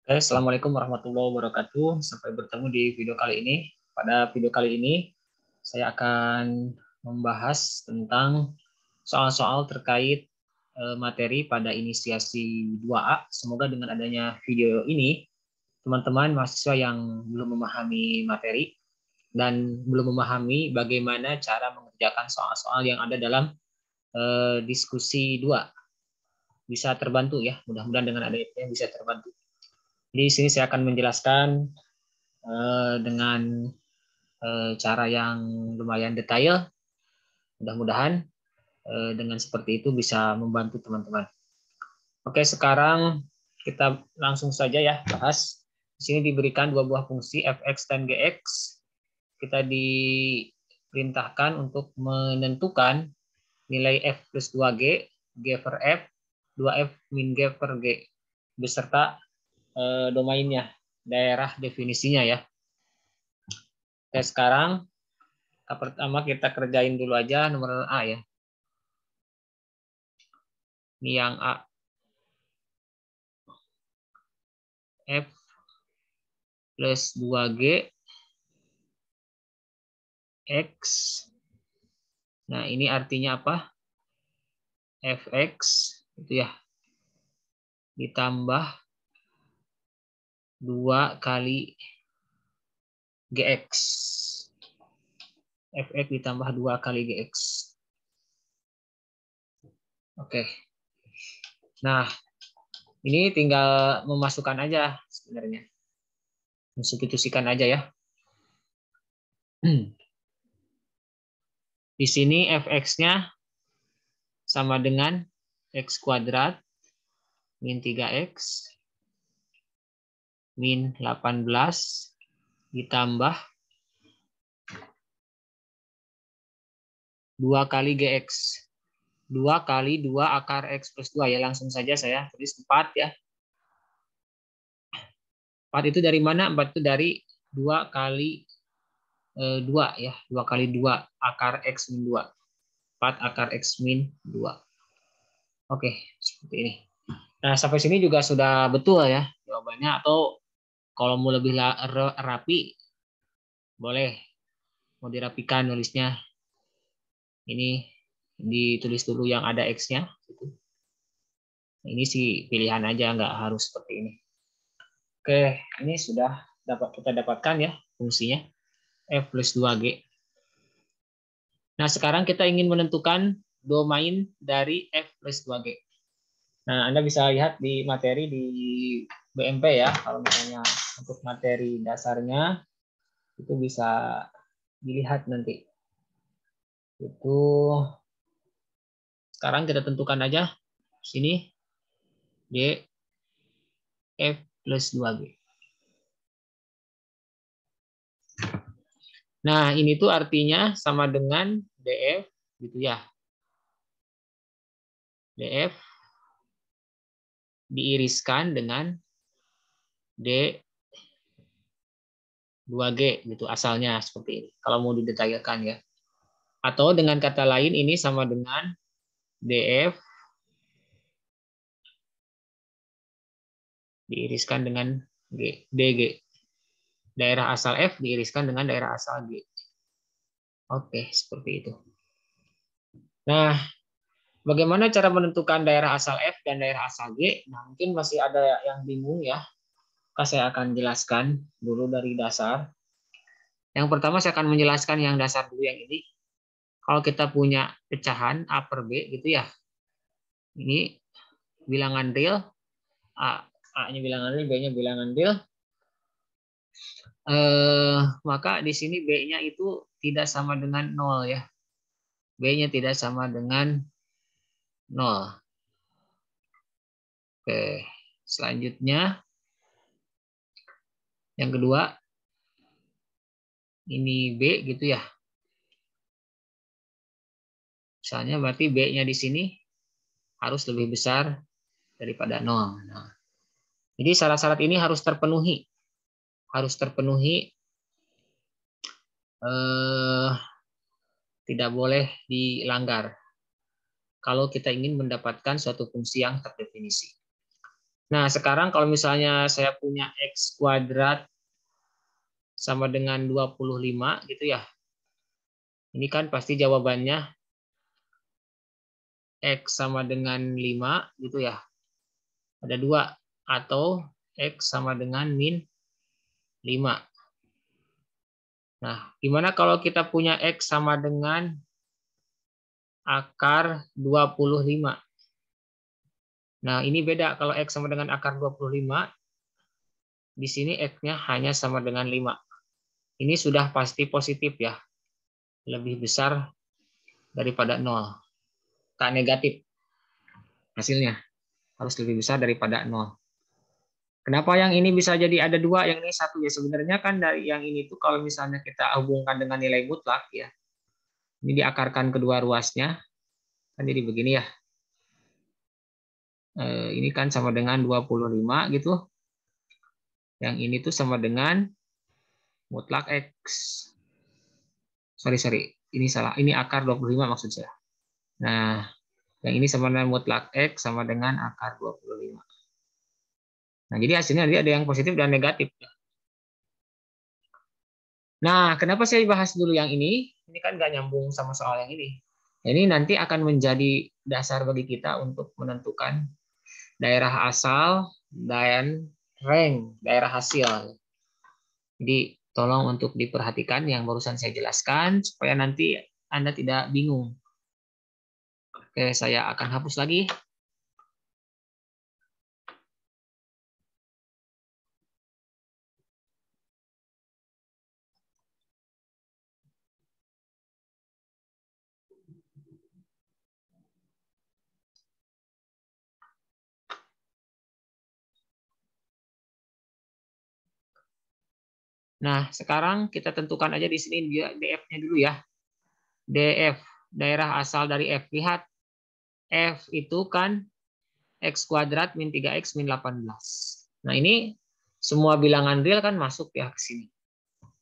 Oke, Assalamualaikum warahmatullahi wabarakatuh. Sampai bertemu di video kali ini. Pada video kali ini, saya akan membahas tentang soal-soal terkait materi pada inisiasi 2A. Semoga dengan adanya video ini, teman-teman mahasiswa yang belum memahami materi dan belum memahami bagaimana cara mengerjakan soal-soal yang ada dalam diskusi 2 bisa terbantu ya. Mudah-mudahan dengan adanya bisa terbantu. Di sini saya akan menjelaskan dengan cara yang lumayan detail. Mudah-mudahan dengan seperti itu bisa membantu teman-teman. Oke, sekarang kita langsung saja ya bahas. Di sini diberikan dua buah fungsi fx dan gx. Kita diperintahkan untuk menentukan nilai f plus 2g, g per f, 2f min g per g, beserta domainnya, daerah definisinya ya. Oke, sekarang pertama kita kerjain dulu aja nomor A ya. Ini yang A. F plus 2G X. Nah, ini artinya apa? Fx itu ya. Ditambah 2 kali Gx. Fx ditambah 2 kali Gx. Oke. Nah, ini tinggal memasukkan aja sebenarnya. Mensubstitusikan aja ya. Di sini fx-nya sama dengan x kuadrat min 3x min 18 ditambah 2 kali Gx. 2 kali 2 akar X plus 2 ya. Langsung saja saya tulis 4 ya. 4 itu dari mana? 4 itu dari 2 kali 2 ya. 2 kali 2 akar X min 2. 4 akar X min 2. Oke, seperti ini. Nah, sampai sini juga sudah betul ya jawabannya. Atau kalau mau lebih rapi, boleh. Mau dirapikan nulisnya. Ini ditulis dulu yang ada X-nya. Ini sih pilihan aja, nggak harus seperti ini. Oke, ini sudah kita dapatkan ya fungsinya F plus 2G. Nah, sekarang kita ingin menentukan domain dari F plus 2G. Nah, Anda bisa lihat di materi di BMP ya, kalau misalnya untuk materi dasarnya itu bisa dilihat nanti. Itu sekarang kita tentukan aja sini D F plus 2G. Nah, ini tuh artinya sama dengan DF gitu ya. DF diiriskan dengan D 2G gitu asalnya seperti ini. Kalau mau didetailkan ya. Atau dengan kata lain ini sama dengan DF diiriskan dengan DG. Daerah asal F diiriskan dengan daerah asal G. Oke, seperti itu. Nah, bagaimana cara menentukan daerah asal F dan daerah asal G? Nah, mungkin masih ada yang bingung ya. Saya akan jelaskan dulu dari dasar. Yang pertama saya akan menjelaskan yang dasar dulu yang ini. Kalau kita punya pecahan A per B gitu ya. Ini bilangan real, A-nya bilangan real, B-nya bilangan real. Maka di sini B-nya itu tidak sama dengan 0 ya. B-nya tidak sama dengan 0. Oke, selanjutnya yang kedua ini B gitu ya. Misalnya berarti B-nya di sini harus lebih besar daripada 0. Nah, jadi syarat-syarat ini harus terpenuhi. Harus terpenuhi, tidak boleh dilanggar kalau kita ingin mendapatkan suatu fungsi yang terdefinisi. Nah, sekarang kalau misalnya saya punya X kuadrat sama dengan 25 gitu ya. Ini kan pasti jawabannya X sama dengan 5 gitu ya. Ada 2. Atau X sama dengan min 5. Nah, gimana kalau kita punya X sama dengan akar 25? Nah, ini beda. Kalau X sama dengan akar 25, di sini X-nya hanya sama dengan 5. Ini sudah pasti positif ya. Lebih besar daripada 0. Tak negatif hasilnya. Harus lebih besar daripada 0. Kenapa yang ini bisa jadi ada 2, yang ini 1 ya? Sebenarnya kan dari yang ini tuh kalau misalnya kita hubungkan dengan nilai mutlak ya. Ini diakarkan kedua ruasnya. Kan jadi begini ya. Ini kan sama dengan 25 gitu. Yang ini tuh sama dengan mutlak X. Sorry. Ini salah. Ini akar 25 maksud saya. Nah, yang ini sama dengan mutlak X sama dengan akar 25. Nah, jadi hasilnya ada yang positif dan negatif. Nah, kenapa saya bahas dulu yang ini? Ini kan nggak nyambung sama soal yang ini. Ini nanti akan menjadi dasar bagi kita untuk menentukan daerah asal dan rank daerah hasil. Jadi tolong untuk diperhatikan yang barusan saya jelaskan supaya nanti Anda tidak bingung. Oke, saya akan hapus lagi. Nah, sekarang kita tentukan aja di sini DF-nya dulu ya. DF, daerah asal dari F. Lihat, F itu kan X kuadrat min 3X min 18. Nah, ini semua bilangan real kan masuk ya ke sini.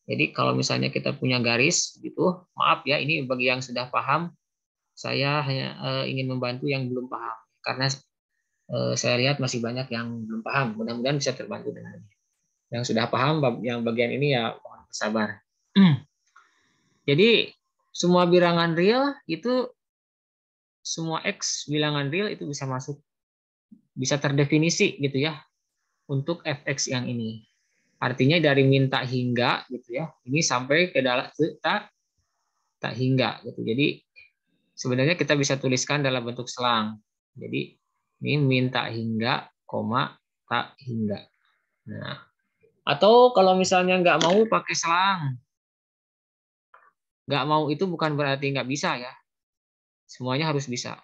Jadi kalau misalnya kita punya garis gitu, maaf ya, ini bagi yang sudah paham, saya hanya ingin membantu yang belum paham. Karena saya lihat masih banyak yang belum paham. Mudah-mudahan bisa terbantu dengan ini. Yang sudah paham, yang bagian ini ya mohon bersabar. Jadi semua bilangan real itu, semua X bilangan real itu bisa masuk, bisa terdefinisi gitu ya untuk fx yang ini. Artinya dari minta hingga gitu ya, ini sampai ke dalam tak hingga gitu. Jadi sebenarnya kita bisa tuliskan dalam bentuk selang. Jadi ini minta hingga, koma, tak hingga. Nah, atau kalau misalnya nggak mau pakai selang, nggak mau itu bukan berarti nggak bisa ya. Semuanya harus bisa.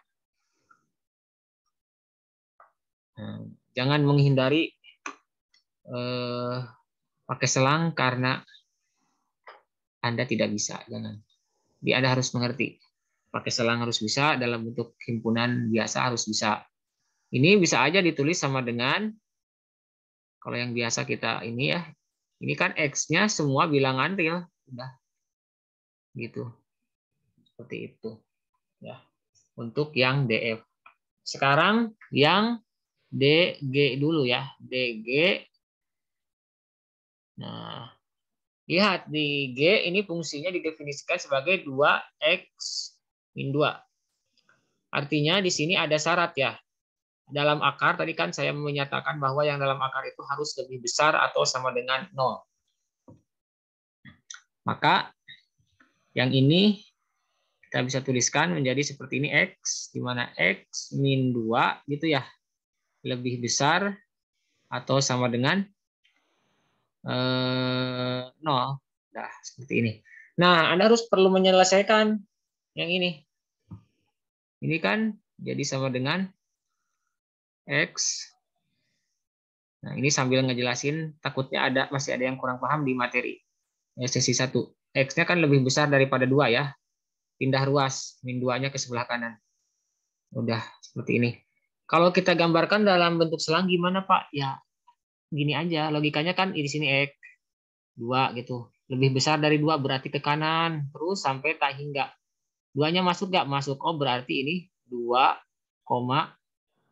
Nah, jangan menghindari pakai selang karena Anda tidak bisa. Jangan. Jadi Anda harus mengerti. Pakai selang harus bisa, dalam bentuk himpunan biasa harus bisa. Ini bisa aja ditulis sama dengan, kalau yang biasa kita ini ya, ini kan X-nya semua bilangan real. Udah. Gitu. Seperti itu. Ya. Untuk yang DF. Sekarang yang DG dulu ya. DG. Nah, lihat di G ini fungsinya didefinisikan sebagai 2X min 2. Artinya di sini ada syarat ya. Dalam akar tadi kan saya menyatakan bahwa yang dalam akar itu harus lebih besar atau sama dengan 0. Maka yang ini kita bisa tuliskan menjadi seperti ini X, di mana X min 2 gitu ya, lebih besar atau sama dengan 0. Nah, seperti ini. Nah, Anda harus perlu menyelesaikan yang ini. Ini kan jadi sama dengan X. Nah, ini sambil ngejelasin, takutnya masih ada yang kurang paham di materi sesi 1. X-nya kan lebih besar daripada 2 ya. Pindah ruas, min 2-nya ke sebelah kanan. Udah, seperti ini. Kalau kita gambarkan dalam bentuk selang gimana, Pak? Ya, gini aja. Logikanya kan di sini X, 2 gitu. Lebih besar dari 2 berarti ke kanan. Terus sampai tak hingga. 2-nya masuk nggak? Masuk. Oh, berarti ini 2,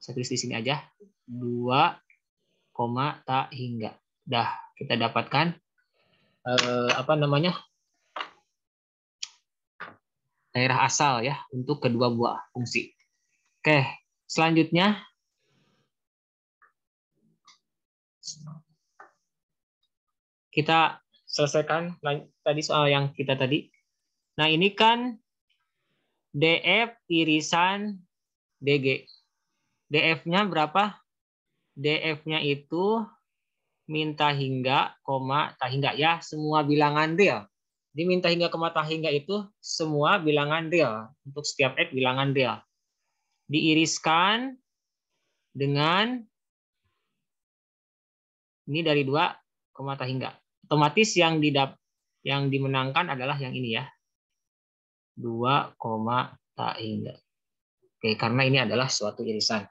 saya tulis di sini aja. 2 koma, tak, hingga. Dah, kita dapatkan daerah asal ya untuk kedua buah fungsi. Oke, selanjutnya kita selesaikan tadi soal yang kita tadi. Nah, ini kan DF irisan DG. DF-nya berapa? DF-nya itu minta hingga, koma, tak hingga ya, semua bilangan real. Diminta hingga, koma, tak hingga itu semua bilangan real. Untuk setiap X bilangan real. Diiriskan dengan ini dari 2, koma, tak hingga. Otomatis yang dimenangkan adalah yang ini ya. 2, tak hingga. Oke, karena ini adalah suatu irisan.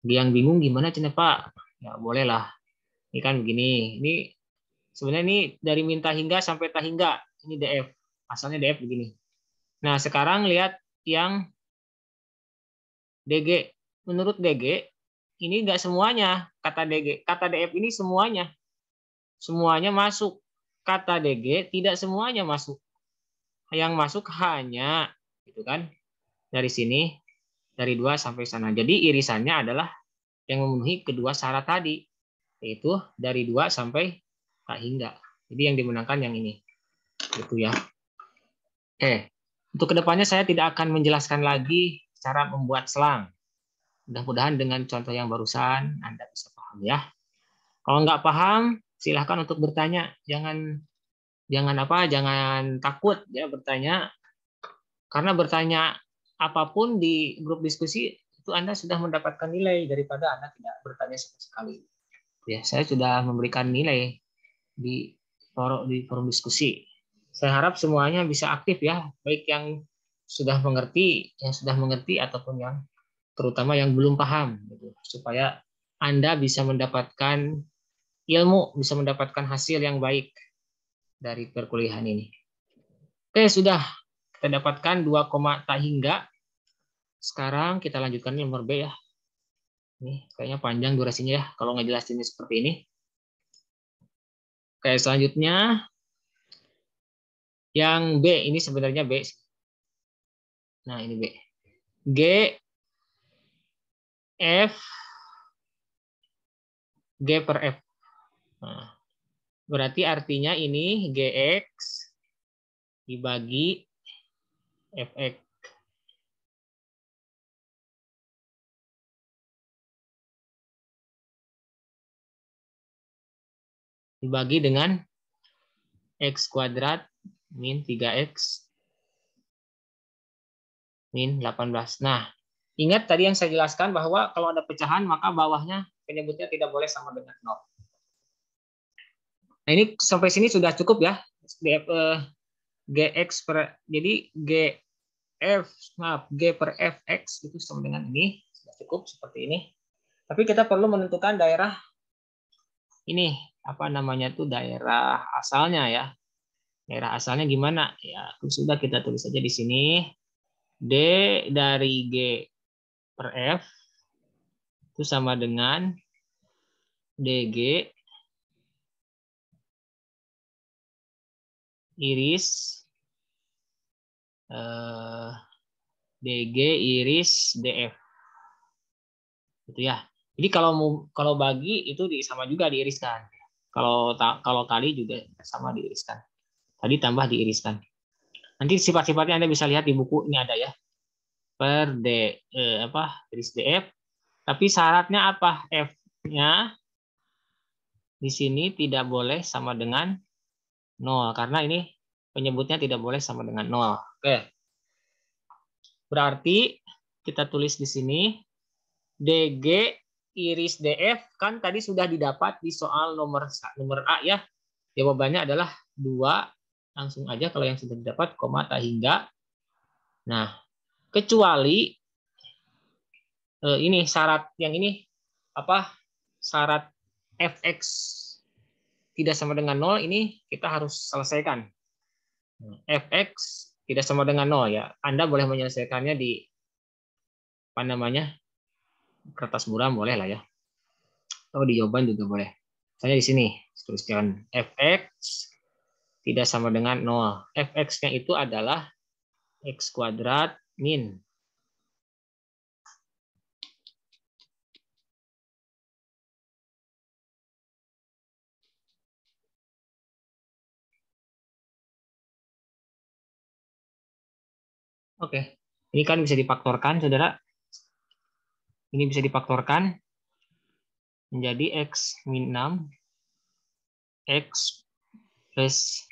Yang bingung gimana Cina Pak? Ya bolehlah. Ini kan begini. Ini sebenarnya ini dari minta hingga sampai tak hingga. Ini DF. Asalnya DF begini. Nah, sekarang lihat yang DG. Menurut DG, ini enggak semuanya kata DG. Kata DF ini semuanya. Semuanya masuk. Kata DG tidak semuanya masuk. Yang masuk hanya gitu kan. Dari sini dari 2 sampai sana. Jadi irisannya adalah yang memenuhi kedua syarat tadi. Yaitu dari 2 sampai tak hingga. Jadi yang dimenangkan yang ini. Gitu ya. Oke. Untuk kedepannya saya tidak akan menjelaskan lagi cara membuat selang. Mudah-mudahan dengan contoh yang barusan Anda bisa paham ya. Kalau nggak paham, silahkan untuk bertanya. Jangan takut ya bertanya. Karena bertanya apapun di grup diskusi itu Anda sudah mendapatkan nilai daripada Anda tidak bertanya sama sekali. Ya, saya sudah memberikan nilai di forum diskusi. Saya harap semuanya bisa aktif ya, baik yang sudah mengerti ataupun yang terutama yang belum paham gitu, supaya Anda bisa mendapatkan ilmu, bisa mendapatkan hasil yang baik dari perkuliahan ini. Oke, sudah kita dapatkan 2, tak hingga. Sekarang kita lanjutkan nomor B ya. Ini kayaknya panjang durasinya ya kalau ngejelasinnya seperti ini. Oke, selanjutnya yang B, ini sebenarnya B. Nah, ini B. G, F, G per F. Nah, berarti artinya ini GX dibagi FX. Dibagi dengan X kuadrat min 3X min 18. Nah, ingat tadi yang saya jelaskan bahwa kalau ada pecahan maka bawahnya penyebutnya tidak boleh sama dengan 0. Nah, ini sampai sini sudah cukup ya. GX per, jadi G per Fx itu sama dengan ini. Sudah cukup seperti ini. Tapi kita perlu menentukan daerah ini, apa namanya tuh, daerah asalnya ya. Daerah asalnya gimana? Ya, sudah kita tulis saja di sini. D dari G per F itu sama dengan DG iris DG iris DF. Gitu ya. Jadi kalau bagi itu sama juga diiriskan. Kalau kali juga sama diiriskan. Tadi tambah diiriskan. Nanti sifat-sifatnya Anda bisa lihat di buku ini ada ya. Per iris DF. Tapi syaratnya apa? F-nya di sini tidak boleh sama dengan 0 karena ini penyebutnya tidak boleh sama dengan 0. Oke. Berarti kita tulis di sini DG iris DF kan tadi sudah didapat di soal nomor A ya. Jawabannya adalah 2. Langsung aja kalau yang sudah didapat, koma, tak hingga. Nah, kecuali ini syarat yang ini apa? Syarat Fx tidak sama dengan 0 ini kita harus selesaikan. Fx tidak sama dengan 0 ya. Anda boleh menyelesaikannya di apa namanya? Kertas buram boleh lah ya. atau di jawaban juga boleh. Saya di sini tuliskan fx tidak sama dengan 0. Fx-nya itu adalah x kuadrat min. Oke, ini kan bisa difaktorkan, saudara. Ini bisa difaktorkan menjadi x min 6, x plus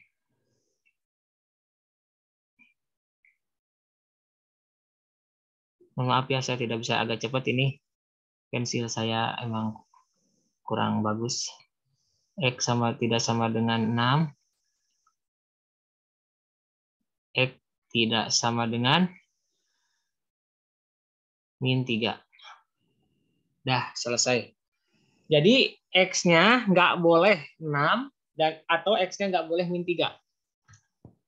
maaf ya, saya tidak bisa agak cepat ini. Pensil saya emang kurang bagus. X sama tidak sama dengan 6. X tidak sama dengan min 3. Dah, selesai. Jadi X-nya nggak boleh 6 dan atau X-nya nggak boleh min 3.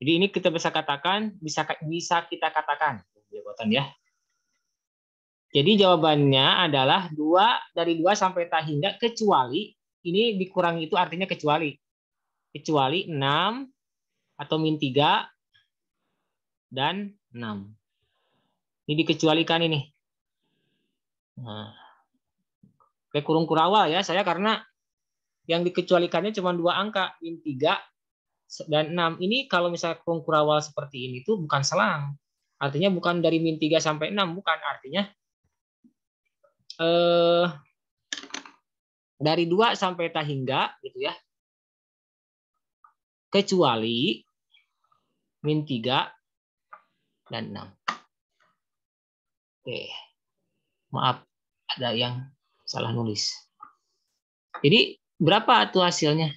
Jadi ini kita bisa katakan, bisa kita katakan ya. Jadi jawabannya adalah 2 dari 2 sampai tak hingga kecuali ini dikurangi itu artinya kecuali 6 atau min 3 dan 6. Ini dikecualikan ini. Nah, kayak kurung kurawal ya saya karena yang dikecualikannya cuma 2 angka, min 3 dan 6. Ini kalau misalnya kurung kurawal seperti ini tuh bukan selang. Artinya bukan dari min 3 sampai 6, bukan. Artinya dari 2 sampai tak hingga gitu ya. Kecuali min 3 dan 6. Oke. Maaf, ada yang salah nulis. Jadi berapa tuh hasilnya?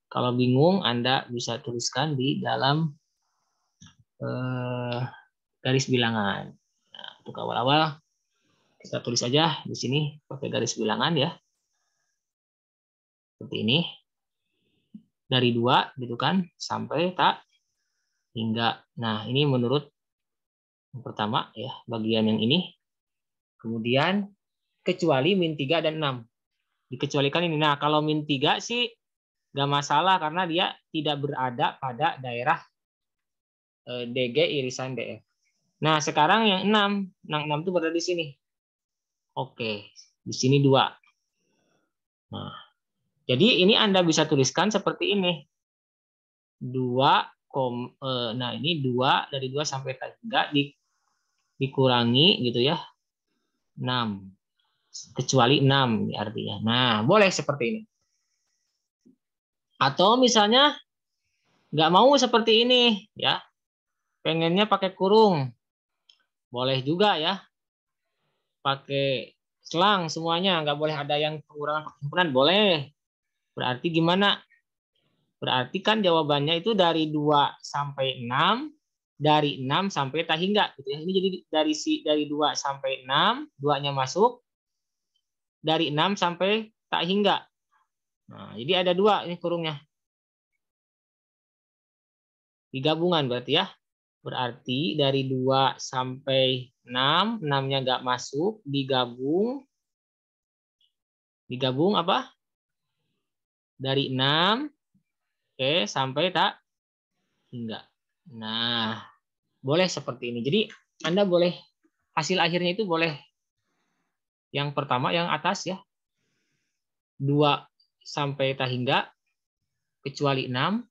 Kalau bingung, Anda bisa tuliskan di dalam garis bilangan. Nah, untuk awal-awal kita tulis aja di sini pakai garis bilangan ya. Seperti ini. Dari 2 gitu kan sampai tak hingga. Nah, ini menurut yang pertama ya, bagian yang ini. Kemudian kecuali min 3 dan 6. Dikecualikan ini. Nah, kalau min 3 sih nggak masalah karena dia tidak berada pada daerah DG irisan DF. Nah, sekarang yang 6. Yang 6 itu berada di sini. Oke, di sini 2. Nah, jadi ini Anda bisa tuliskan seperti ini. 2, nah ini 2 dari 2 sampai 3 dikurangi gitu ya. 6. Kecuali 6 artinya. Nah, boleh seperti ini. Atau misalnya nggak mau seperti ini ya. Pengennya pakai kurung. Boleh juga ya. Pakai selang semuanya, nggak boleh ada yang pengurangan penghimpunan, boleh. Berarti gimana? Berarti kan jawabannya itu dari 2 sampai 6, dari 6 sampai tak hingga gitu ya. Ini jadi dari 2 sampai 6, 2-nya masuk, dari 6 sampai tak hingga. Nah, jadi ada 2 ini kurungnya. Digabungan berarti ya. Berarti dari 2 sampai 6, 6-nya nggak masuk, digabung apa? Dari 6 sampai tak hingga. Nah, boleh seperti ini. Jadi Anda boleh hasil akhirnya itu boleh yang pertama yang atas ya. 2 sampai tak hingga kecuali 6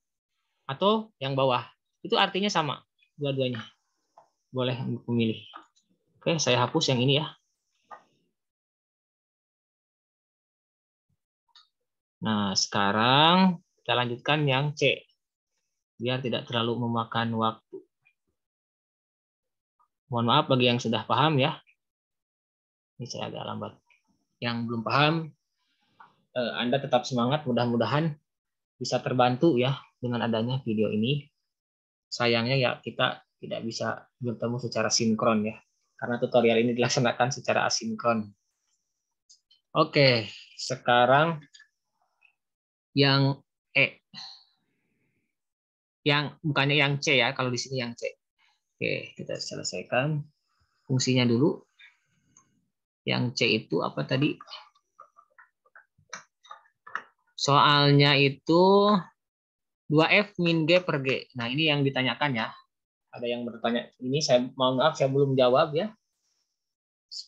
atau yang bawah. Itu artinya sama dua-duanya. Boleh memilih. Oke, saya hapus yang ini ya. Nah, sekarang kita lanjutkan yang C. Biar tidak terlalu memakan waktu. Mohon maaf bagi yang sudah paham ya. Ini saya agak lambat. Yang belum paham, Anda tetap semangat. Mudah-mudahan bisa terbantu ya dengan adanya video ini. Sayangnya ya kita tidak bisa bertemu secara sinkron ya. Karena tutorial ini dilaksanakan secara asinkron. Oke, sekarang yang E. Yang bukannya yang C ya, kalau di sini yang C. Oke, kita selesaikan fungsinya dulu. Yang C itu apa tadi? Soalnya itu 2F min G per G. Nah, ini yang ditanyakan ya. Ada yang bertanya. Ini saya mohon maaf saya belum jawab ya.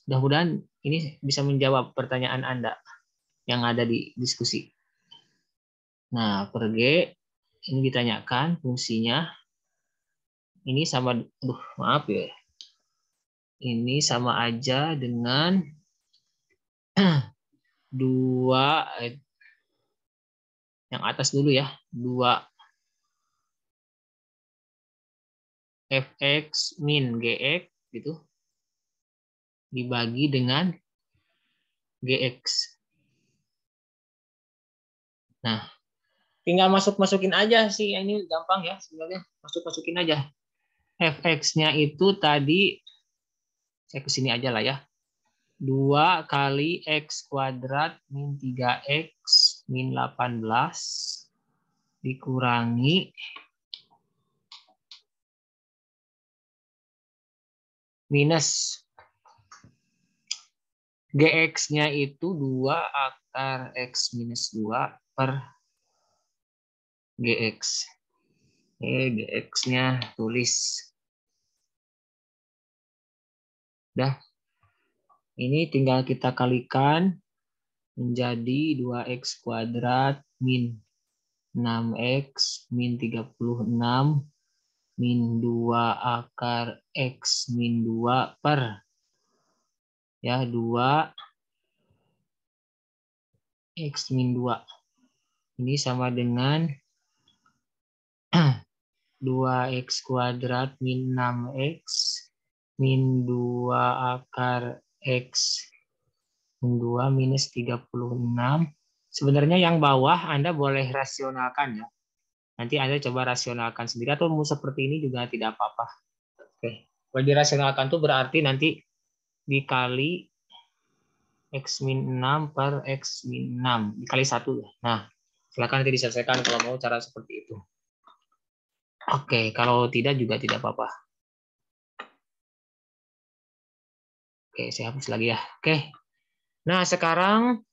Mudah-mudahan ini bisa menjawab pertanyaan Anda yang ada di diskusi. Nah, per G ini ditanyakan fungsinya. Ini sama, maaf ya. Ini sama aja dengan 2, yang atas dulu ya. 2 fx min gx gitu dibagi dengan gx. Nah, tinggal masukin aja sih, ini gampang ya sebenarnya. Masukin aja. Fx-nya itu tadi saya kesini aja lah ya. 2 kali x kuadrat min 3x min 18 dikurangi minus gx-nya itu 2 akar x minus 2 per gx. Gx-nya tulis. Udah. Ini tinggal kita kalikan menjadi 2x kuadrat min 6x min 36 min 2 akar x min 2 per ya 2 x min 2. Ini sama dengan 2x kuadrat min 6x min 2 akar x min 2 minus 36. Sebenarnya yang bawah Anda boleh rasionalkan ya. Nanti Anda coba rasionalkan sendiri atau mau seperti ini juga tidak apa-apa. Oke. Kalau dirasionalkan itu berarti nanti dikali x min 6 per x min 6 dikali 1. Nah, silakan nanti diselesaikan kalau mau cara seperti itu. Oke, kalau tidak juga tidak apa-apa. Oke, saya hapus lagi ya. Oke. Nah, sekarang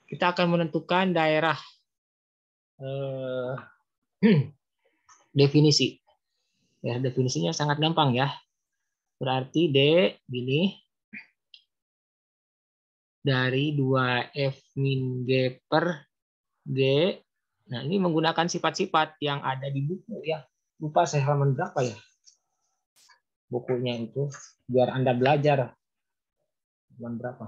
kita akan menentukan daerah definisi. Ya, definisinya sangat gampang ya. Berarti D gini dari 2F min G per G. Nah, ini menggunakan sifat-sifat yang ada di buku ya. Lupa saya halaman berapa ya bukunya itu, biar Anda belajar. Halaman berapa?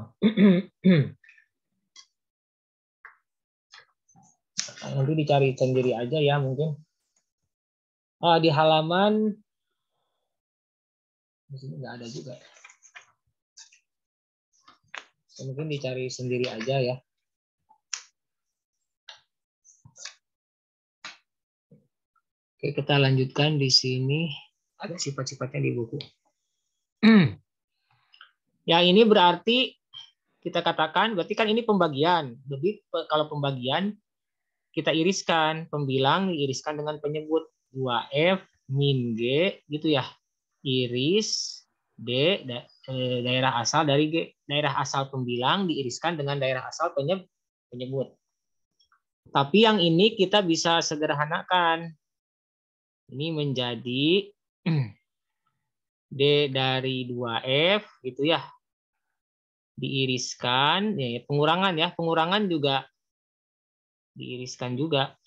Nanti dicari sendiri aja ya mungkin. Di halaman di sini nggak ada juga. Mungkin dicari sendiri aja ya. Oke, kita lanjutkan di sini. Ada sifat-sifatnya di buku. Yang ini berarti kita katakan, berarti kan ini pembagian. Jadi kalau pembagian kita iriskan, pembilang diiriskan dengan penyebut 2F min G gitu ya. Iris D daerah asal dari G. Daerah asal pembilang diiriskan dengan daerah asal penyebut. Tapi yang ini kita bisa sederhanakan. Ini menjadi D dari 2F gitu ya. Diiriskan, ya, pengurangan ya. Pengurangan juga diiriskan juga.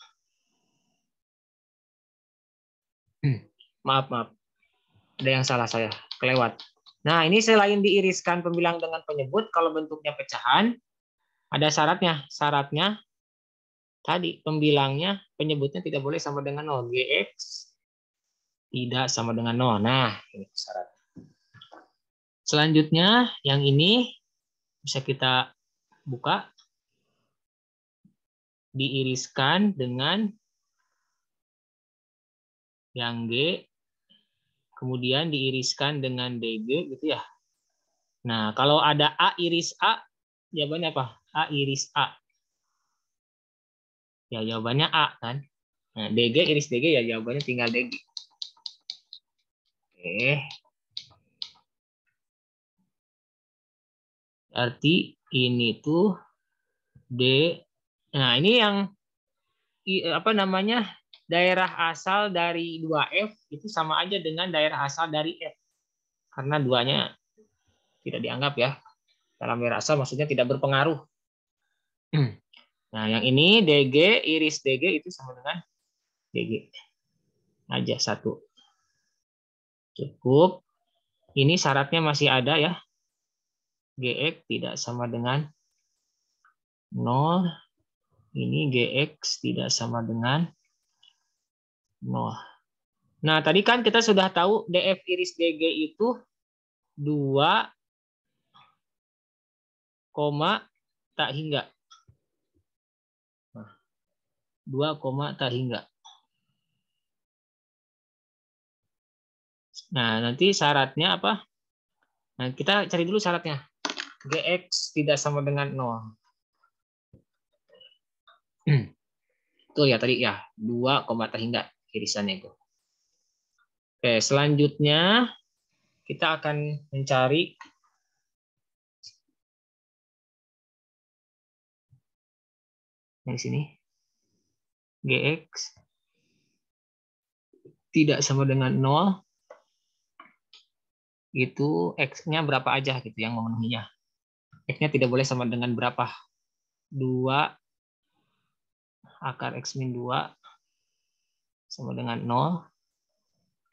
Maaf. Ada yang salah saya, kelewat. Nah, ini selain diiriskan pembilang dengan penyebut, kalau bentuknya pecahan, ada syaratnya. Syaratnya tadi, pembilangnya, penyebutnya tidak boleh sama dengan 0. Gx tidak sama dengan 0. Nah, ini syarat. Selanjutnya, yang ini bisa kita buka. Diiriskan dengan yang G, kemudian diiriskan dengan DG gitu ya. Nah, kalau ada A iris A, jawabannya apa? A iris A. Ya, jawabannya A kan. Nah, DG iris DG ya jawabannya tinggal DG. Oke. Arti ini tuh D. Nah, ini yang apa namanya? Daerah asal dari 2F itu sama aja dengan daerah asal dari F. Karena duanya tidak dianggap ya. Dalam daerah asal maksudnya tidak berpengaruh. Nah, yang ini DG, iris DG itu sama dengan DG. Aja satu. Cukup. Ini syaratnya masih ada ya. GX tidak sama dengan 0. Ini GX tidak sama dengan 0. Nah, tadi kan kita sudah tahu DF iris DG itu 2, tak hingga. 2, tak hingga. Nah, nanti syaratnya apa? Nah, kita cari dulu syaratnya. GX tidak sama dengan 0. Tuh ya tadi ya, 2, tak hingga irisannya itu. Oke, selanjutnya kita akan mencari yang sini. GX tidak sama dengan 0. Itu X-nya berapa aja gitu yang memenuhinya. X-nya tidak boleh sama dengan berapa. 2 akar X min 2 sama dengan 0.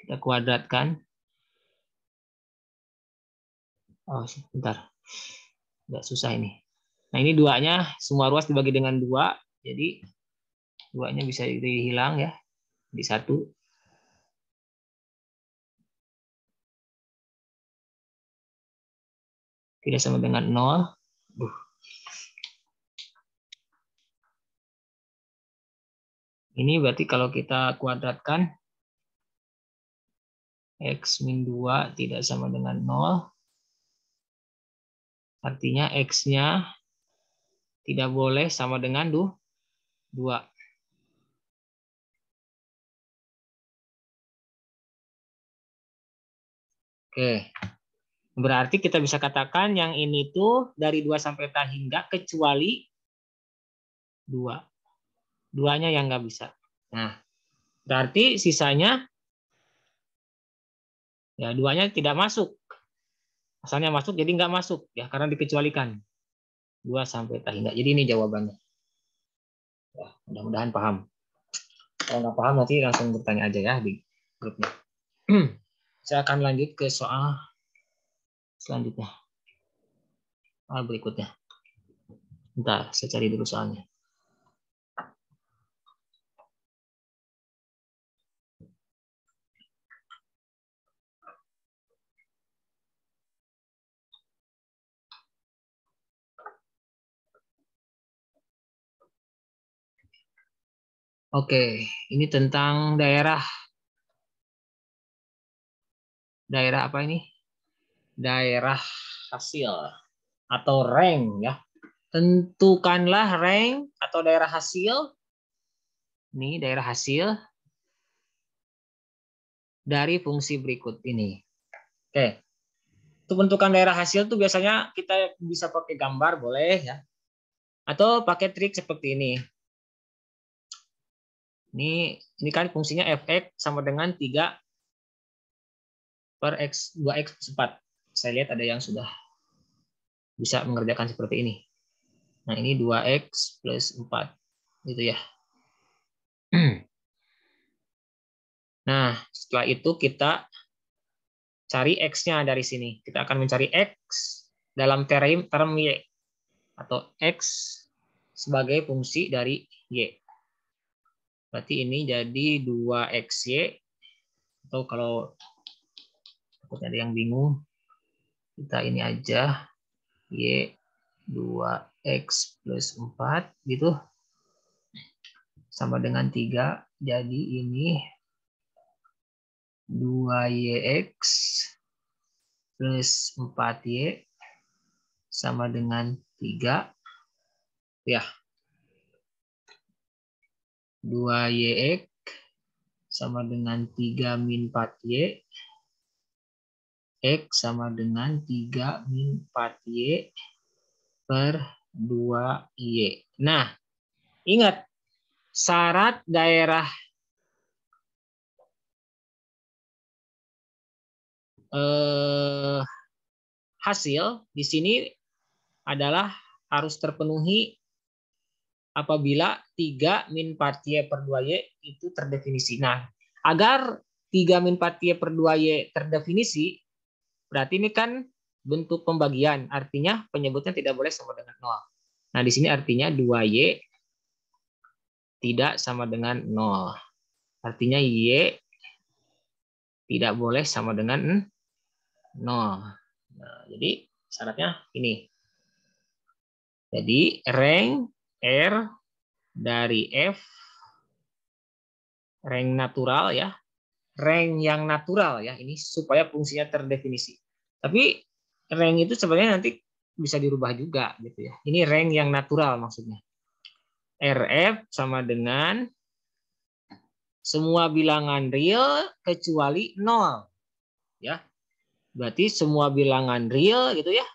Kita kuadratkan. Oh, bentar. Agak susah ini. Nah, ini 2-nya semua ruas dibagi dengan 2. Jadi 2-nya bisa dihilang ya. Di 1. Tidak sama dengan 0. Ini berarti kalau kita kuadratkan X min 2 tidak sama dengan 0. Artinya X-nya tidak boleh sama dengan 2. Oke. Berarti kita bisa katakan yang ini tuh dari 2 sampai tak hingga kecuali 2. 2-nya yang nggak bisa. Nah, berarti sisanya ya 2-nya tidak masuk. Asalnya masuk jadi nggak masuk ya karena dikecualikan. 2 sampai tak hingga. Jadi ini jawabannya. Ya, mudah-mudahan paham. Kalau nggak paham nanti langsung bertanya aja ya di grupnya. Saya akan lanjut ke soal selanjutnya. Soal berikutnya. Bentar, saya cari dulu soalnya. Oke, ini tentang daerah apa ini? Daerah hasil atau rank ya. Tentukanlah rank atau daerah hasil. Ini daerah hasil dari fungsi berikut ini. Oke. Untuk menentukan daerah hasil tuh biasanya kita bisa pakai gambar boleh ya. Atau pakai trik seperti ini. Ini kan fungsinya fx sama dengan 3 per x 2x plus 4. Saya lihat ada yang sudah bisa mengerjakan seperti ini. Nah, ini 2x plus 4. Gitu ya. Nah, setelah itu kita cari x-nya dari sini. Kita akan mencari x dalam term y atau x sebagai fungsi dari y. Berarti ini jadi 2xy atau kalau ada yang bingung kita ini aja y 2x plus 4 gitu sama dengan 3. Jadi ini 2yx plus 4y sama dengan 3. Ya. 2yx sama dengan 3 min 4y. X sama dengan 3 min 4y per 2Y. Nah, ingat, syarat daerah hasil di sini adalah harus terpenuhi apabila 3 min 4Y per 2Y itu terdefinisi. Nah, agar 3 min 4Y per 2Y terdefinisi, berarti ini kan bentuk pembagian. Artinya penyebutnya tidak boleh sama dengan 0. Nah, di sini artinya 2Y tidak sama dengan 0. Artinya Y tidak boleh sama dengan 0. Nah, jadi syaratnya ini. Jadi rank R dari F, rank natural ya, rank yang natural ya, ini supaya fungsinya terdefinisi. Tapi rank itu sebenarnya nanti bisa dirubah juga gitu ya. Ini rank yang natural maksudnya. RF sama dengan semua bilangan real kecuali 0. Ya. Berarti semua bilangan real gitu ya,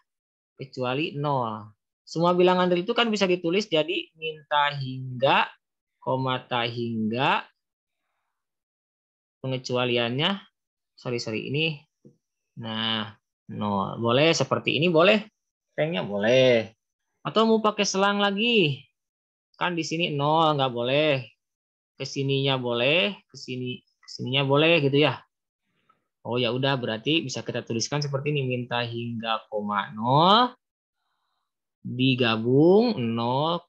kecuali 0. Semua bilangan real itu kan bisa ditulis jadi minta hingga, komata hingga, pengecualiannya, sorry ini, nah 0. Boleh seperti ini, boleh. Ranknya boleh. Atau mau pakai selang lagi, kan di sini 0 nggak boleh. Kesininya boleh, kesininya boleh gitu ya. Oh ya udah, berarti bisa kita tuliskan seperti ini, minta hingga koma 0 digabung 0,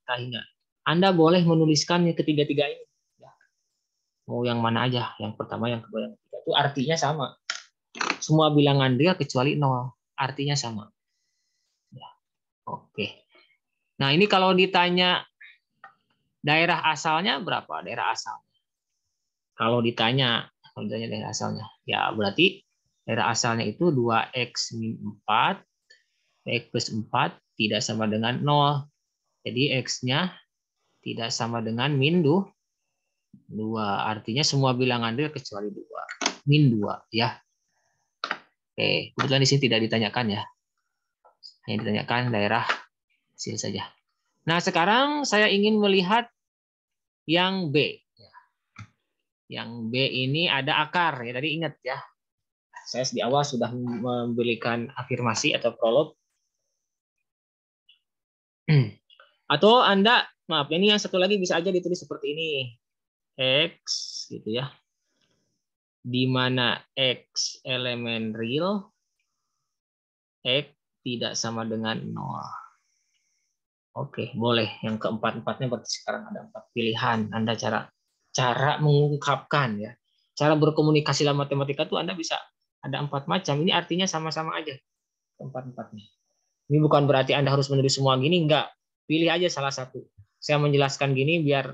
tak hingga. Anda boleh menuliskan ketiga-tiga ini. Mau yang mana aja, yang pertama, yang kedua, yang ketiga. Itu artinya sama. Semua bilangan real kecuali 0. Artinya sama. Ya. Oke. Nah ini kalau ditanya daerah asalnya berapa? Daerah asal. Kalau ditanya daerah asalnya, ya berarti daerah asalnya itu 2x min 4, x plus 4 tidak sama dengan 0. Jadi x-nya tidak sama dengan min 2. Artinya semua bilangan real kecuali 2. Min 2 ya. Oke, kebetulan di sini tidak ditanyakan ya. Yang ditanyakan daerah hasil saja. Nah, sekarang saya ingin melihat yang B. Yang B ini ada akar ya. Tadi ingat ya. Saya di awal sudah memberikan afirmasi atau prolog. Atau Anda, maaf, ini yang satu lagi bisa aja ditulis seperti ini. X gitu ya. Di mana X elemen real, X tidak sama dengan 0. Oke, boleh. Yang keempat-empatnya berarti sekarang ada 4 pilihan. Anda cara mengungkapkan ya. Cara berkomunikasi dalam matematika itu Anda bisa ada 4 macam. Ini artinya sama-sama aja. Keempat-empatnya. Ini bukan berarti Anda harus menulis semua gini, enggak. Pilih aja salah satu. Saya menjelaskan gini biar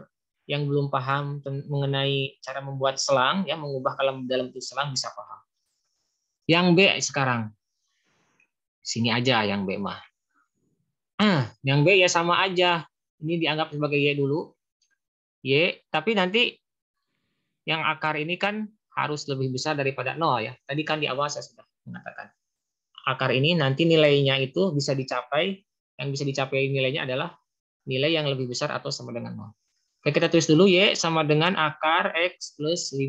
yang belum paham mengenai cara membuat selang, ya mengubah dalam bentuk selang bisa paham. Yang B sekarang. Sini aja yang B mah. Yang B ya sama aja. Ini dianggap sebagai Y dulu. Y, tapi nanti yang akar ini kan harus lebih besar daripada 0 ya. Tadi kan di awal saya sudah mengatakan. Akar ini nanti nilainya itu bisa dicapai, yang bisa dicapai nilainya adalah nilai yang lebih besar atau sama dengan 0. Oke, kita tulis dulu Y sama dengan akar X plus 5.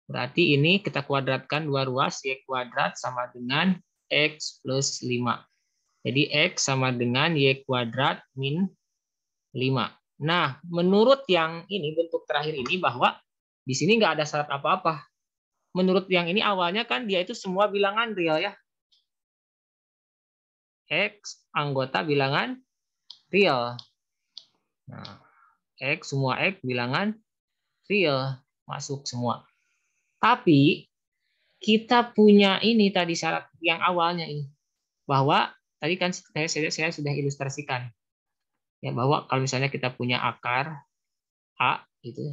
Berarti ini kita kuadratkan 2 ruas, Y kuadrat sama dengan X plus 5. Jadi X sama dengan Y kuadrat min 5. Nah, menurut yang ini, bentuk terakhir ini, bahwa di sini nggak ada syarat apa-apa. Menurut yang ini awalnya kan dia itu semua bilangan real ya. X anggota bilangan real. Nah, X semua X bilangan real. Masuk semua. Tapi kita punya ini tadi syarat yang awalnya ini. Bahwa tadi kan saya sudah ilustrasikan. Ya, bahwa kalau misalnya kita punya akar A gitu.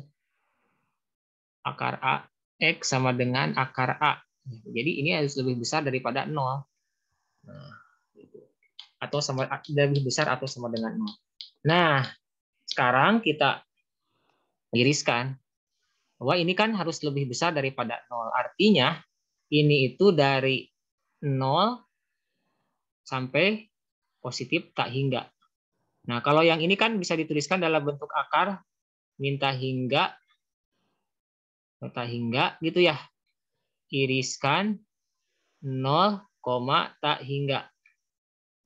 Akar A X sama dengan akar A. Jadi ini harus lebih besar daripada 0. Nah, gitu. Atau sama lebih besar atau sama dengan 0. Nah, sekarang kita iriskan bahwa ini kan harus lebih besar daripada 0. Artinya ini itu dari 0 sampai positif tak hingga. Nah, kalau yang ini kan bisa dituliskan dalam bentuk akar minta hingga gitu ya. Iriskan 0, tak hingga.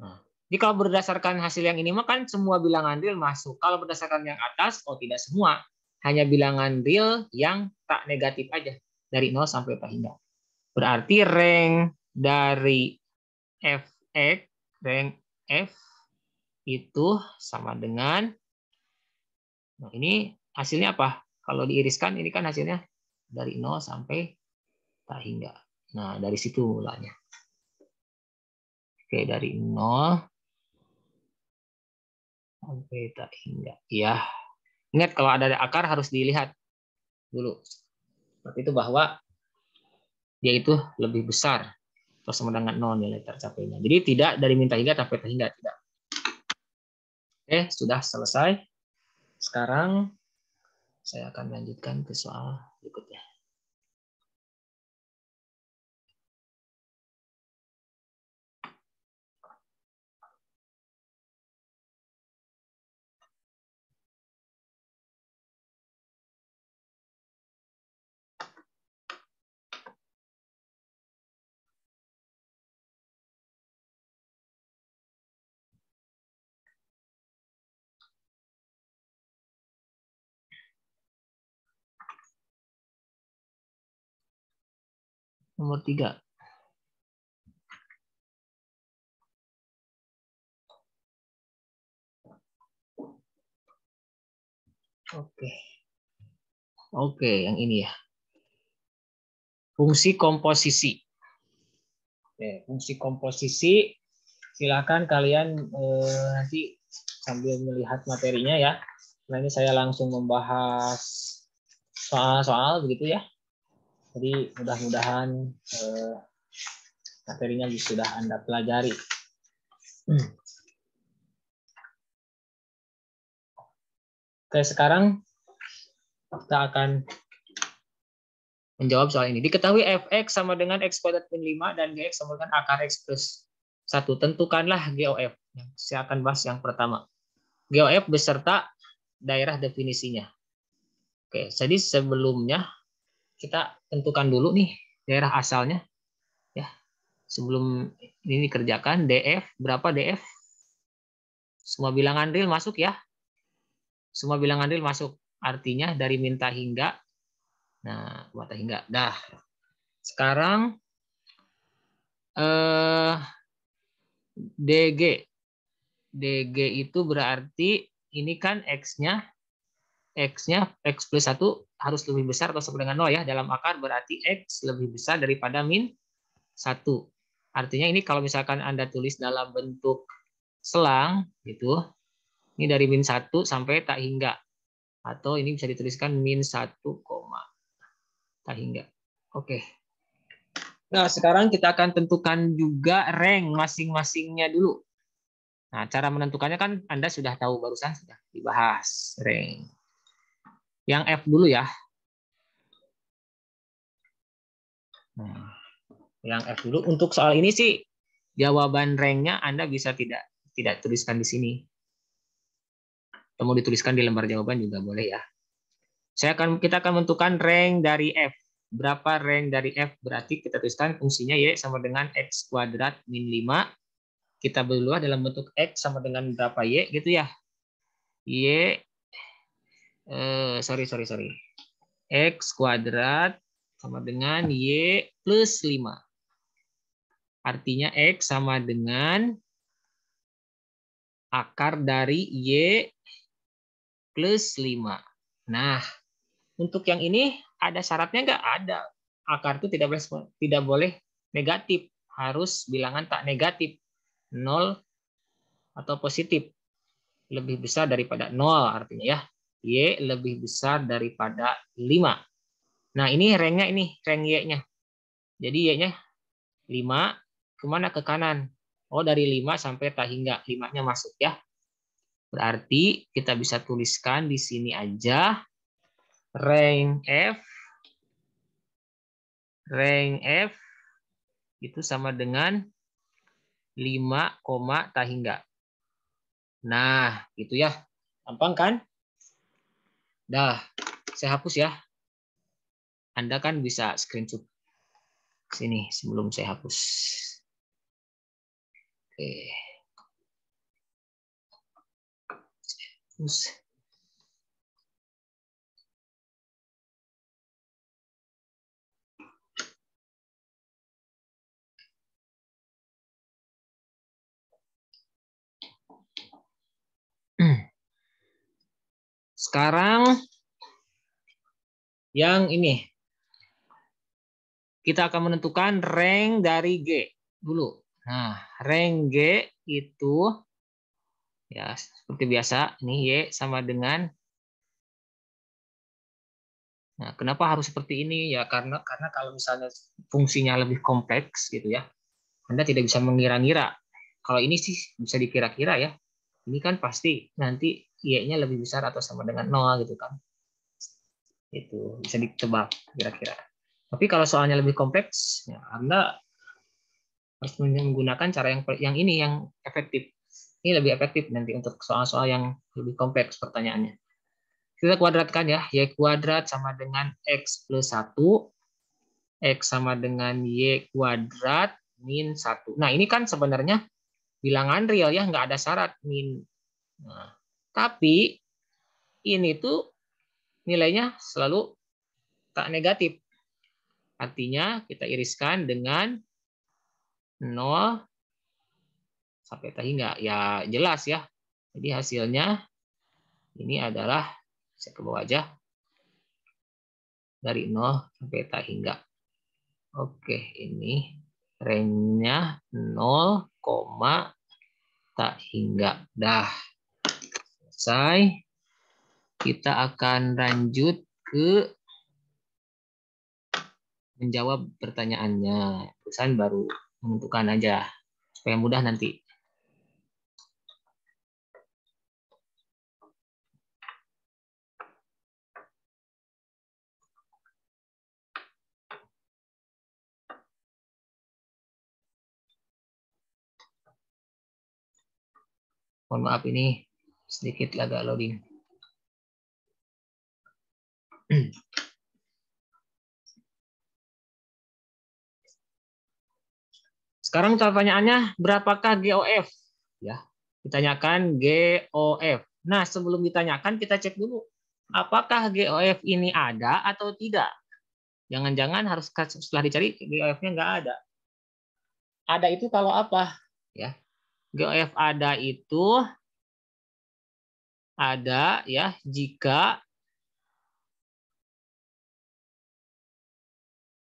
Nah, jadi kalau berdasarkan hasil yang ini mah kan semua bilangan real masuk. Kalau berdasarkan yang atas, oh tidak semua. Hanya bilangan real yang tak negatif aja. Dari 0 sampai tak hingga. Berarti rank dari fx, rank f itu sama dengan, nah ini hasilnya apa? Kalau diiriskan ini kan hasilnya dari 0 sampai tak hingga. Nah, dari situ mulanya. Oke, dari 0 sampai tak hingga. Ya, ingat kalau ada akar harus dilihat dulu. Seperti itu bahwa dia itu lebih besar atau sama dengan 0 nilai tercapainya. Jadi tidak dari minta hingga sampai tak hingga, tidak. Oke, sudah selesai. Sekarang saya akan lanjutkan ke soal berikutnya. Nomor 3. Oke, yang ini ya. Fungsi komposisi. Oke, fungsi komposisi, silakan kalian nanti sambil melihat materinya ya. Nah, ini saya langsung membahas soal-soal begitu ya. Jadi mudah-mudahan materinya sudah Anda pelajari. Oke, sekarang kita akan menjawab soal ini. Diketahui fx sama dengan x kuadrat min 5 dan gx sama dengan akar x plus 1. Tentukanlah GOF. Saya akan bahas yang pertama. GOF beserta daerah definisinya. Oke, jadi sebelumnya kita tentukan dulu nih daerah asalnya. Ya, sebelum ini dikerjakan, DF, berapa DF? Semua bilangan real masuk ya. Semua bilangan real masuk. Artinya dari minta hingga. Nah, minta hingga. Dah. Sekarang DG. DG itu berarti ini kan X-nya X plus 1 harus lebih besar atau sama dengan 0 ya. Dalam akar berarti X lebih besar daripada min 1. Artinya ini kalau misalkan Anda tulis dalam bentuk selang gitu, ini dari min 1 sampai tak hingga. Atau ini bisa dituliskan min 1, tak hingga. Oke. Nah, sekarang kita akan tentukan juga rank masing-masingnya dulu. Nah, cara menentukannya kan Anda sudah tahu, barusan sudah dibahas rank. Yang F dulu ya. Nah, yang F dulu. Untuk soal ini sih jawaban ranknya Anda bisa tidak tuliskan di sini. Atau mau dituliskan di lembar jawaban juga boleh ya. Kita akan menentukan rank dari F. Berapa rank dari F? Berarti kita tuliskan fungsinya Y sama dengan X kuadrat min 5. Kita berubah dalam bentuk X sama dengan berapa Y gitu ya. Y sorry. X kuadrat sama dengan Y plus 5. Artinya X sama dengan akar dari Y plus 5. Nah, untuk yang ini ada syaratnya nggak? Ada. Akar itu tidak boleh negatif. Harus bilangan tak negatif. 0 atau positif. Lebih besar daripada 0 artinya ya. Y lebih besar daripada 5. Nah, ini ranknya ini, rank Y-nya. Jadi Y-nya 5, kemana? Ke kanan. Oh, dari 5 sampai tak hingga. 5-nya masuk ya. Berarti kita bisa tuliskan di sini aja rank F itu sama dengan 5, tak hingga. Nah, gitu ya. Gampang kan? Dah, saya hapus ya. Anda kan bisa screenshot sini sebelum saya hapus. Oke. Hapus. Sekarang yang ini. Kita akan menentukan rank dari G dulu. Nah, rank G itu ya seperti biasa, ini Y sama dengan. Nah, kenapa harus seperti ini? Ya karena kalau misalnya fungsinya lebih kompleks gitu ya, Anda tidak bisa mengira-ngira. Kalau ini sih bisa dikira-kira ya. Ini kan pasti nanti Y-nya lebih besar atau sama dengan 0 gitu kan. Itu bisa ditebak kira-kira. Tapi kalau soalnya lebih kompleks, ya Anda harus menggunakan cara yang ini yang efektif. Ini lebih efektif nanti untuk soal-soal yang lebih kompleks pertanyaannya. Kita kuadratkan ya, Y kuadrat sama dengan X plus 1, X sama dengan Y kuadrat min 1. Nah, ini kan sebenarnya bilangan real ya, nggak ada syarat min. Nah, tapi ini tuh nilainya selalu tak negatif. Artinya kita iriskan dengan 0 sampai tak hingga. Ya jelas ya. Jadi hasilnya ini adalah, saya ke bawah aja, dari 0 sampai tak hingga. Oke, ini range-nya 0, tak hingga. Dah, selesai. Kita akan lanjut ke menjawab pertanyaannya. Terusan baru menentukan aja, supaya mudah nanti. Mohon maaf ini sedikit agak loading. Sekarang pertanyaannya, berapakah GOF? Ya, ditanyakan GOF. Nah, sebelum ditanyakan kita cek dulu, apakah GOF ini ada atau tidak? Jangan-jangan harus setelah dicari GOF-nya nggak ada. Ada itu kalau apa? Ya, GOF ada itu ada ya jika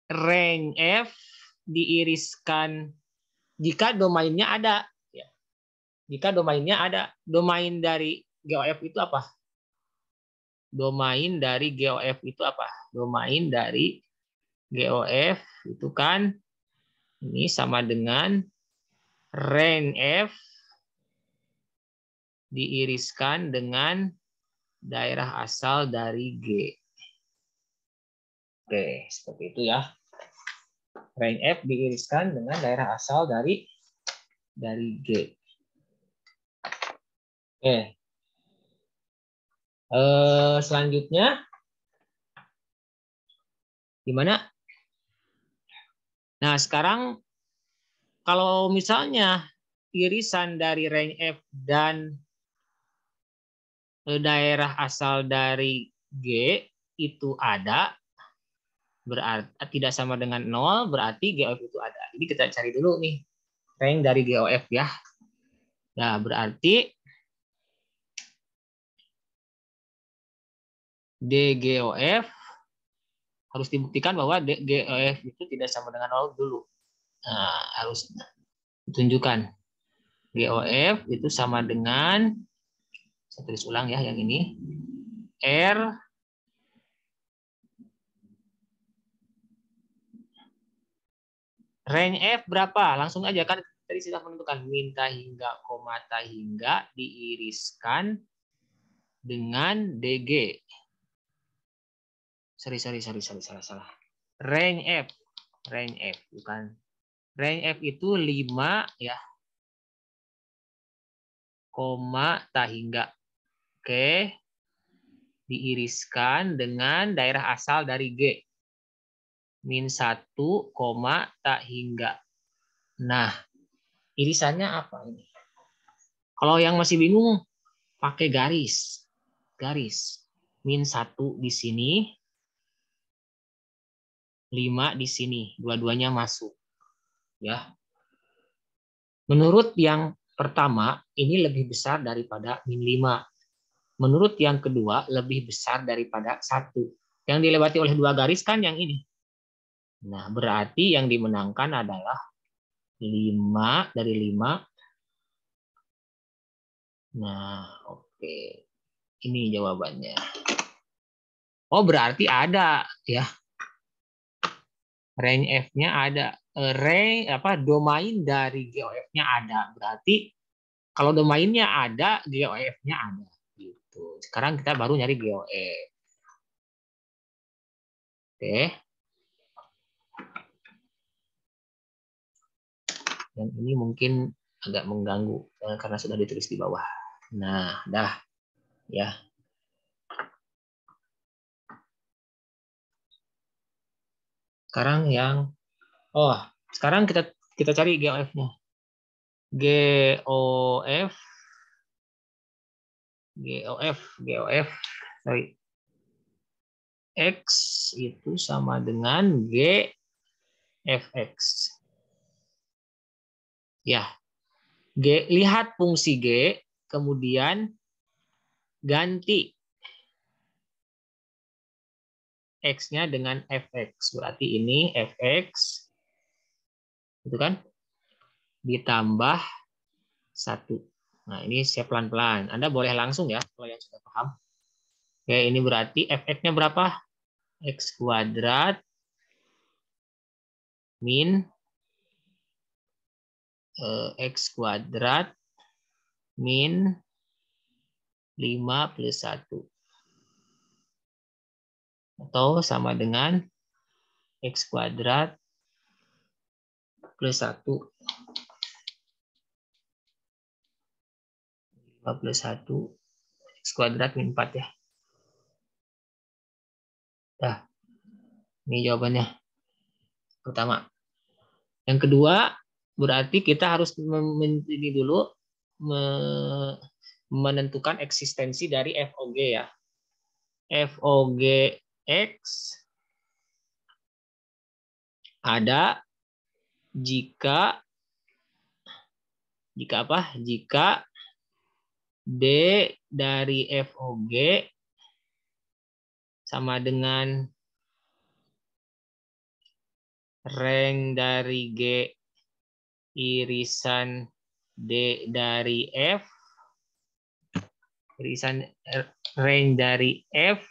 range F diiriskan, jika domainnya ada. Ya. Jika domainnya ada, domain dari GOF itu apa? Domain dari GOF itu apa? Domain dari GOF itu kan ini sama dengan range F diiriskan dengan daerah asal dari G. Oke, seperti itu ya. Range F diiriskan dengan daerah asal dari G. Oke. Selanjutnya gimana? Nah, sekarang kalau misalnya irisan dari range F dan daerah asal dari G itu ada, berarti tidak sama dengan 0, berarti GOF itu ada. Jadi kita cari dulu nih range dari GOF ya. Nah, berarti DGOF harus dibuktikan bahwa DGOF itu tidak sama dengan 0 dulu. Nah, harus ditunjukkan. GOF itu sama dengan, saya tulis ulang ya yang ini, R range F berapa? Langsung aja kan tadi sudah menentukan minta hingga, komata hingga diiriskan dengan DG. Sorry, salah. Range F bukan. Range F itu 5 ya. koma tak hingga. Oke. Diiriskan dengan daerah asal dari G. Min 1, tak hingga. Nah, irisannya apa ini? Kalau yang masih bingung, pakai garis. Garis. Min 1 di sini, 5 di sini. Dua-duanya masuk. Ya. Menurut yang pertama, ini lebih besar daripada min 5. Menurut yang kedua, lebih besar daripada 1. Yang dilewati oleh dua garis kan yang ini. Nah, berarti yang dimenangkan adalah 5 dari 5. Nah, oke. Ini jawabannya. Oh, berarti ada ya. Range F-nya ada. Domain dari GOF-nya ada. Berarti kalau domainnya ada, GOF-nya ada. Gitu. Sekarang kita baru nyari GOF. Oke. Yang ini mungkin agak mengganggu karena sudah ditulis di bawah. Nah, dah ya. Sekarang sekarang kita cari GOF-nya. GOF, sorry. X itu sama dengan GFX. Ya, lihat fungsi G, kemudian ganti X-nya dengan Fx. Berarti ini Fx, itu kan, ditambah 1. Nah, ini saya pelan-pelan. Anda boleh langsung ya, kalau yang sudah paham. Oke, ini berarti Fx-nya berapa? X kuadrat min X kuadrat min 5 plus 1. Atau sama dengan X kuadrat plus 1. 5 plus 1. X kuadrat min 4 ya. Nah, ini jawabannya. Pertama. Yang kedua, berarti kita harus ini dulu menentukan eksistensi dari FOG ya. FOG X ada jika apa? Jika D dari FOG sama dengan rank dari G irisan D dari F, irisan rank dari F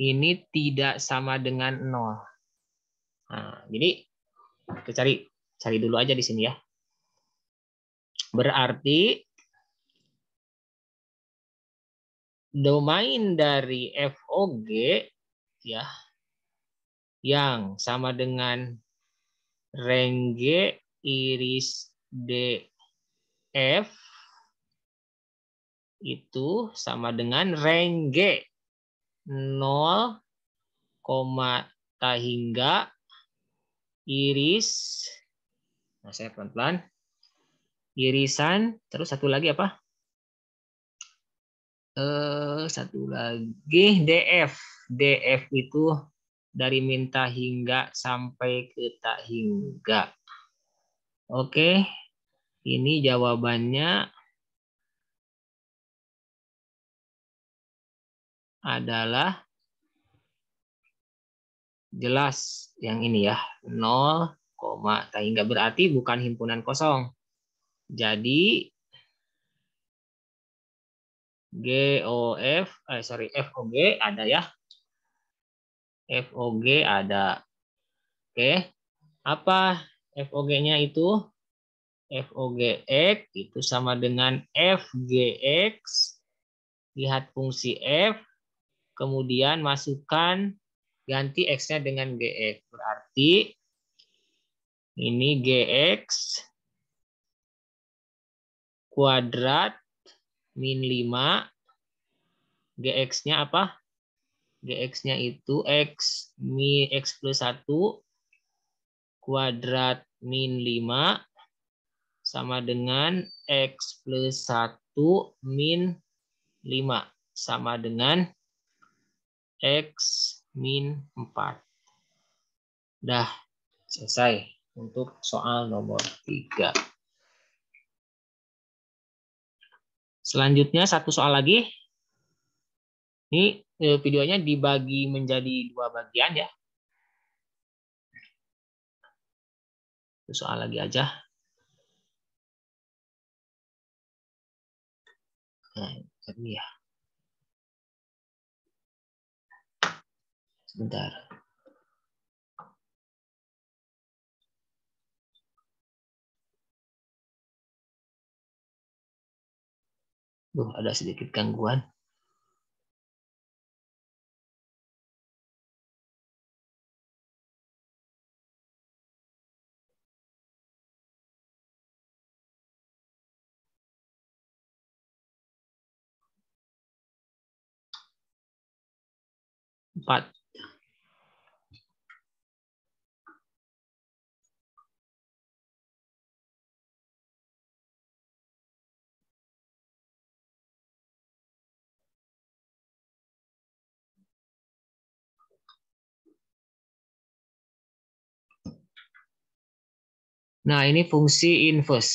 ini tidak sama dengan 0. Nah, jadi kita cari dulu aja di sini ya. Berarti domain dari FOG ya yang sama dengan rank G iris DF itu sama dengan rank G 0, tak hingga iris. Nah, saya pelan-pelan. Irisan, terus satu lagi apa? Satu lagi DF. DF itu dari minta hingga sampai ke tak hingga. Oke, ini jawabannya adalah jelas yang ini ya, 0, tak hingga, berarti bukan himpunan kosong. Jadi FOG ada ya. FOG ada. Oke. Apa FOG-nya itu? FOGX itu sama dengan FGX. Lihat fungsi F, kemudian masukkan, ganti X-nya dengan GX. Berarti ini GX kuadrat min 5. GX-nya apa? GX-nya itu X plus 1 kuadrat min 5 sama dengan X plus 1 min 5 sama dengan X min 4. Dah selesai untuk soal nomor 3. Selanjutnya satu soal lagi. Ini videonya dibagi menjadi 2 bagian ya. Soal lagi aja. Nah, ini ya. Sebentar. Ada sedikit gangguan. Empat. Nah, ini fungsi inverse.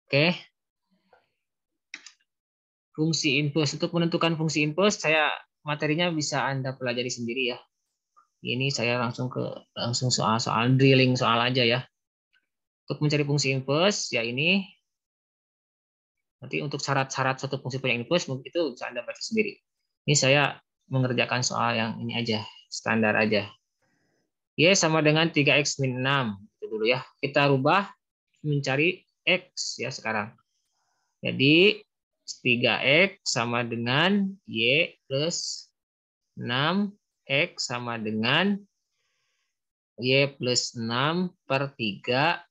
Oke. Fungsi inverse, untuk menentukan fungsi inverse, materinya bisa Anda pelajari sendiri ya. Ini saya langsung soal-soal drilling soal aja ya. Untuk mencari fungsi inverse, ya ini. Nanti untuk syarat-syarat suatu fungsi punya inverse, itu bisa Anda baca sendiri. Ini saya mengerjakan soal yang ini aja, standar aja. Y sama dengan 3X min 6. Itu dulu ya. Kita rubah mencari X ya sekarang. Jadi 3X sama dengan Y plus 6X sama dengan Y plus 6 per 3.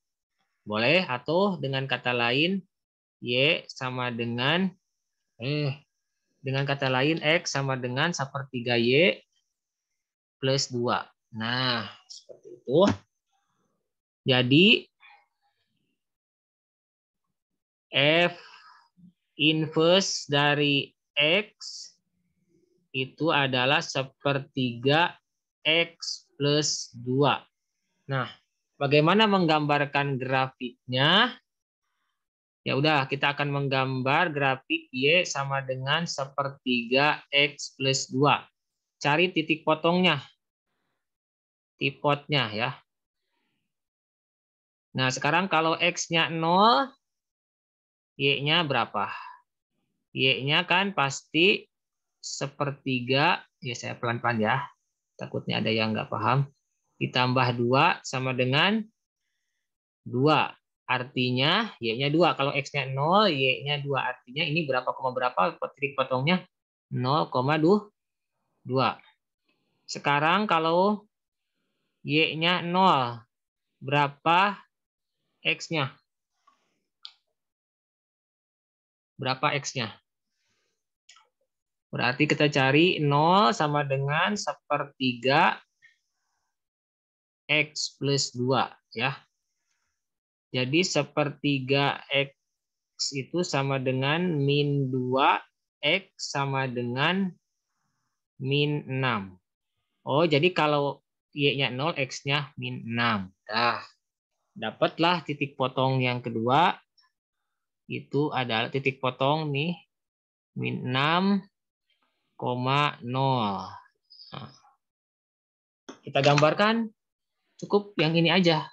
Boleh, atau dengan kata lain Y sama dengan X sama dengan 1/3 Y plus 2. Nah, seperti itu. Jadi F inverse dari X itu adalah 1/3 X plus 2. Nah, bagaimana menggambarkan grafiknya? Ya udah, kita akan menggambar grafik Y sama dengan 1/3 X plus 2. Cari titik potongnya. Tipotnya ya. Nah, sekarang kalau X-nya 0, Y-nya berapa? Y-nya kan pasti 1/3, ya saya pelan-pelan ya. Takutnya ada yang nggak paham. Ditambah 2 sama dengan 2. Artinya Y-nya 2. Kalau X-nya 0, Y-nya 2. Artinya ini berapa, titik potongnya? 0,2. Sekarang kalau Y-nya 0, berapa X-nya? Berapa X-nya? Berarti kita cari 0 sama dengan 1/3 X plus 2 ya. Jadi 1/3 X itu sama dengan min 2, X sama dengan min 6. Oh, jadi kalau Y-nya 0, X-nya min 6. Nah, dapatlah titik potong yang kedua. Itu adalah titik potong nih, min 6,0. Nah, kita gambarkan, cukup yang ini aja.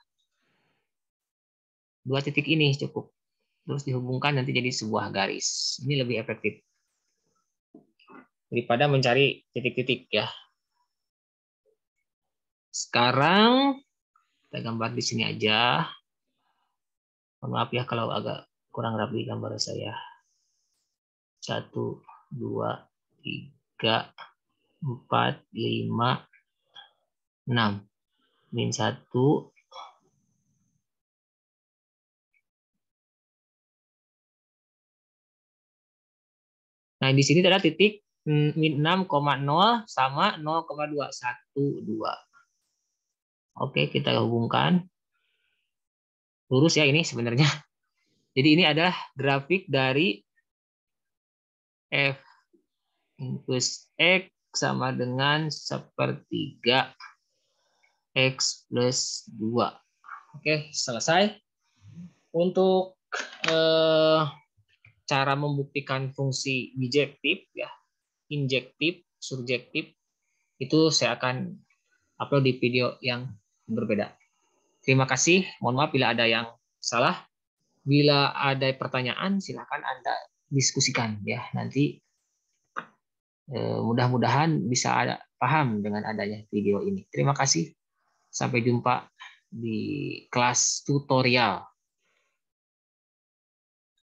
2 titik ini cukup. Terus dihubungkan nanti jadi sebuah garis. Ini lebih efektif daripada mencari titik-titik ya. Sekarang kita gambar di sini aja. Mohon maaf ya kalau agak kurang rapi gambar saya. 1, 2, 3, 4, 5, 6. Min 1, Nah, di sini ada titik 6,0 sama 0,212. Oke, kita hubungkan. Lurus ya ini sebenarnya. Jadi ini adalah grafik dari f plus x sama dengan sepertiga x plus 2. Oke, selesai. Untuk cara membuktikan fungsi bijektif, ya, injektif, surjektif, itu saya akan upload di video yang berbeda. Terima kasih. Mohon maaf bila ada yang salah. Bila ada pertanyaan, silakan Anda diskusikan ya. Nanti mudah-mudahan bisa ada paham dengan adanya video ini. Terima kasih. Sampai jumpa di kelas tutorial.